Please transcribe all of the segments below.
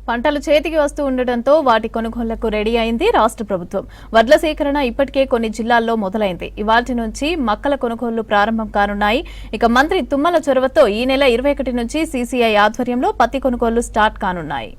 పంటలు చేతికి వస్తూ ఉండటంతో వాటి కొనుగోళ్లకు రెడీ అయింది రాష్ట్ర ప్రభుత్వం. వడ్ల సేకరణ ఇప్పటికే కొన్ని జిల్లాల్లో మొదలైంది. ఇవాల్టి నుంచి మక్కల కొనుగోళ్లు ప్రారంభం కానున్నాయి. ఇక మంత్రి తుమ్మల చొరవతో ఈ నెల 21 నుంచి సీసీఐ ఆధ్వర్యంలో పత్తి కొనుగోళ్లు స్టార్ట్ కానున్నాయి.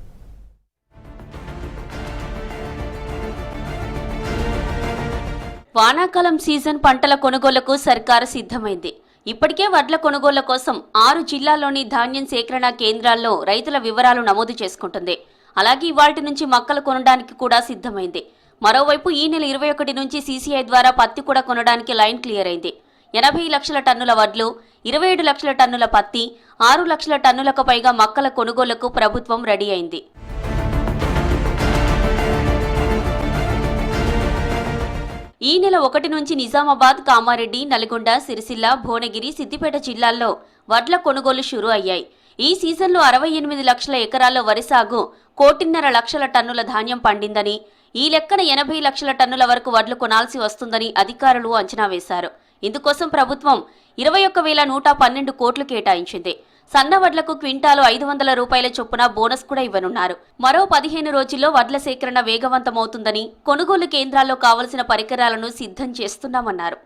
వానాకాలం సీజన్ పంటల కొనుగోళ్లకు సర్కారు సిద్ధమైంది. ఇప్పటికే వడ్ల కొనుగోళ్ల కోసం 6 జిల్లాల్లోని ధాన్యం సేకరణ కేంద్రాల్లో రైతుల వివరాలు నమోదు చేసుకుంటుంది. అలాగే ఇవాల్టి నుంచి మక్కలు కొనడానికి కూడా సిద్ధమైంది. మరోవైపు ఈ నెల 21 నుంచి సీసీఐ ద్వారా పత్తి కూడా కొనడానికి లైన్ క్లియర్ అయింది. 80 లక్షల టన్నుల వడ్లు, 27 లక్షల టన్నుల పత్తి, 6 లక్షల టన్నులకు పైగా మక్కల కొనుగోళ్లకు ప్రభుత్వం రెడీ అయింది. ఈ నెల 1 నుంచి నిజామాబాద్, కామారెడ్డి, నల్గొండ, సిరిసిల్ల, భువనగిరి, సిద్దిపేట జిల్లాల్లో వడ్ల కొనుగోలు షురూ అయ్యాయి. ఈ సీజన్లో 68 లక్షల ఎకరాల్లో వరి సాగు, 1.5 లక్షల టన్నుల ధాన్యం పండిందని, ఈ లెక్కన 80 లక్షల టన్నుల వరకు వడ్లు కొనాల్సి వస్తుందని అధికారులు అంచనా వేశారు. ఇందుకోసం ప్రభుత్వం 21,112 కోట్లు కేటాయించింది. సన్న వడ్లకు క్వింటాలు 500 రూపాయల చొప్పున బోనస్ కూడా ఇవ్వనున్నారు. మరో 15 రోజుల్లో వడ్ల సేకరణ వేగవంతమవుతుందని, కొనుగోలు కేంద్రాల్లో కావలసిన పరికరాలను సిద్ధం చేస్తున్నామన్నారు.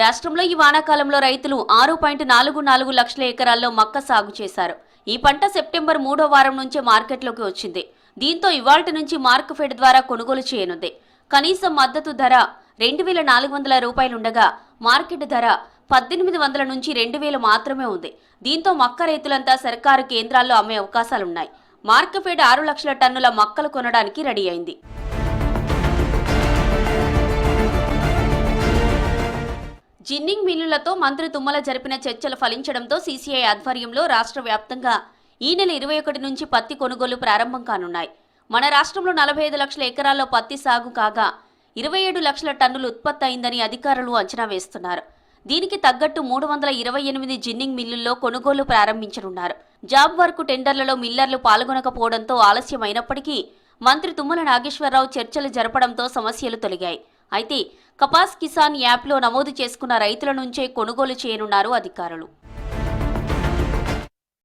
రాష్ట్రంలో ఈ వానాకాలంలో రైతులు 6.44 లక్షల ఎకరాల్లో మక్క సాగు చేశారు. ఈ పంట సెప్టెంబర్ 3వ వారం నుంచే మార్కెట్లోకి వచ్చింది. దీంతో ఇవాల్టి నుంచి మార్కెట్ ద్వారా కొనుగోలు చేయనుంది. కనీస మద్దతు ధర 2,400 రూపాయలుండగా మార్కెట్ ధర 1,800 నుంచి 2,000 మాత్రమే ఉంది. దీంతో మక్క రైతులంతా సర్కారు కేంద్రాల్లో అమ్మే అవకాశాలున్నాయి. మార్కెట్ 6 లక్షల టన్నుల మక్కలు కొనడానికి రెడీ అయింది. జిన్నింగ్ మిల్లులతో మంత్రి తుమ్మల జరిపిన చర్చలు ఫలించడంతో సీసీఐ ఆధ్వర్యంలో రాష్ట్ర వ్యాప్తంగా ఈ నెల 21 నుంచి పత్తి కొనుగోలు ప్రారంభం కానున్నాయి. మన రాష్ట్రంలో 45 లక్షల ఎకరాల్లో పత్తి సాగు కాగా 27 లక్షల టన్నులు ఉత్పత్తి అయిందని అధికారులు అంచనా వేస్తున్నారు. దీనికి తగ్గట్టు 328 జిన్నింగ్ మిల్లుల్లో కొనుగోలు ప్రారంభించనున్నారు. జాబ్ వర్క్ టెండర్లలో మిల్లర్లు పాల్గొనకపోవడంతో ఆలస్యమైనప్పటికీ మంత్రి తుమ్మల నాగేశ్వరరావు చర్చలు జరపడంతో సమస్యలు తొలగాయి. అయితే కపాస్ కిసాన్ యాప్లో నమోదు చేసుకున్న రైతుల నుంచే కొనుగోలు చేయనున్నారు అధికారులు.